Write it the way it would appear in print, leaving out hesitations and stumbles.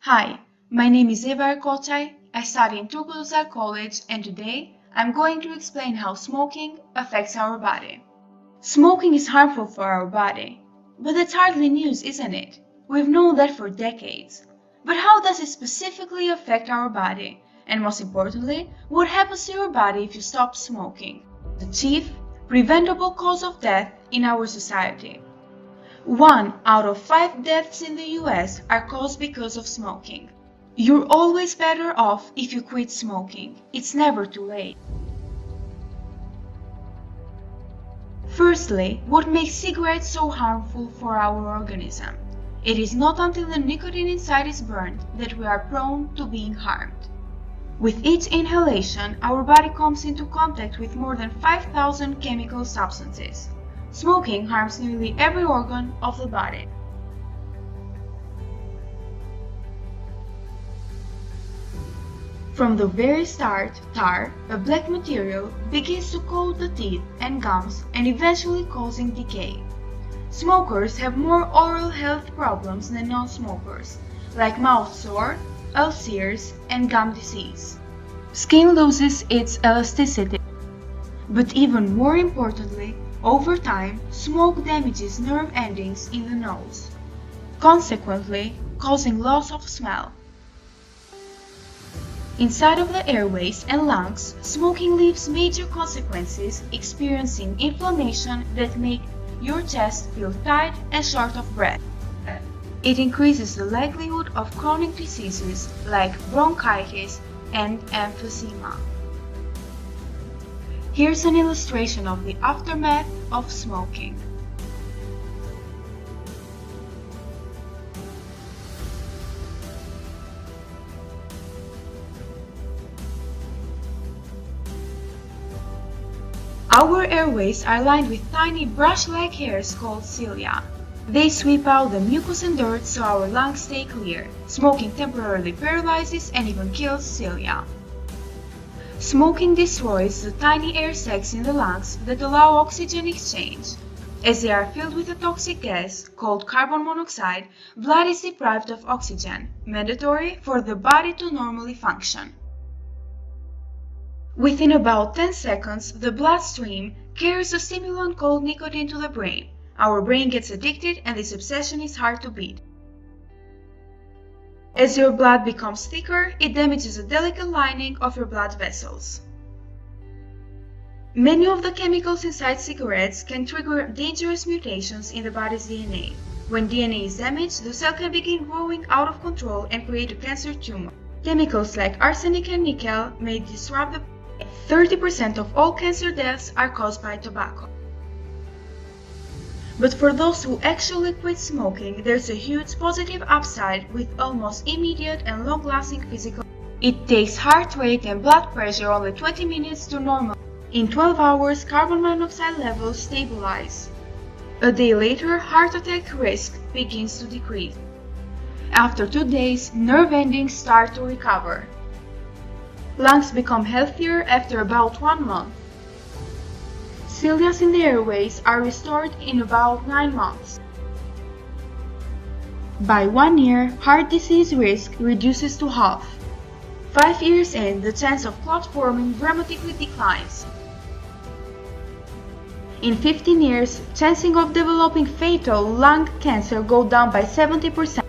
Hi, my name is Eva Erkoçaj. I study in Turkcell College, and today I'm going to explain how smoking affects our body. Smoking is harmful for our body, but that's hardly news, isn't it? We've known that for decades. But how does it specifically affect our body? And most importantly, what happens to your body if you stop smoking? The chief, preventable cause of death in our society. 1 out of 5 deaths in the US are caused because of smoking. You're always better off if you quit smoking. It's never too late. Firstly, what makes cigarettes so harmful for our organism? It is not until the nicotine inside is burned that we are prone to being harmed. With each inhalation, our body comes into contact with more than 5,000 chemical substances. Smoking harms nearly every organ of the body. From the very start, tar, a black material, begins to coat the teeth and gums and eventually causing decay. Smokers have more oral health problems than non-smokers, like mouth sore, ulcers, and gum disease. Skin loses its elasticity. But even more importantly, over time, smoke damages nerve endings in the nose, consequently causing loss of smell. Inside of the airways and lungs, smoking leaves major consequences, experiencing inflammation that make your chest feel tight and short of breath. It increases the likelihood of chronic diseases like bronchitis and emphysema. Here's an illustration of the aftermath of smoking. Our airways are lined with tiny brush-like hairs called cilia. They sweep out the mucus and dirt so our lungs stay clear. Smoking temporarily paralyzes and even kills cilia. Smoking destroys the tiny air sacs in the lungs that allow oxygen exchange. As they are filled with a toxic gas called carbon monoxide, blood is deprived of oxygen, mandatory for the body to normally function. Within about 10 seconds, the bloodstream carries a stimulant called nicotine to the brain. Our brain gets addicted and this obsession is hard to beat. As your blood becomes thicker, it damages the delicate lining of your blood vessels. Many of the chemicals inside cigarettes can trigger dangerous mutations in the body's DNA. When DNA is damaged, the cell can begin growing out of control and create a cancer tumor. Chemicals like arsenic and nickel may disrupt the 30% of all cancer deaths are caused by tobacco. But for those who actually quit smoking, there's a huge positive upside with almost immediate and long-lasting physical. It takes heart rate and blood pressure only 20 minutes to normal. In 12 hours, carbon monoxide levels stabilize. A day later, heart attack risk begins to decrease. After 2 days, nerve endings start to recover. Lungs become healthier after about 1 month. Cilia in the airways are restored in about 9 months. By 1 year, heart disease risk reduces to half. 5 years in, the chance of clot forming dramatically declines. In 15 years, chances of developing fatal lung cancer go down by 70%.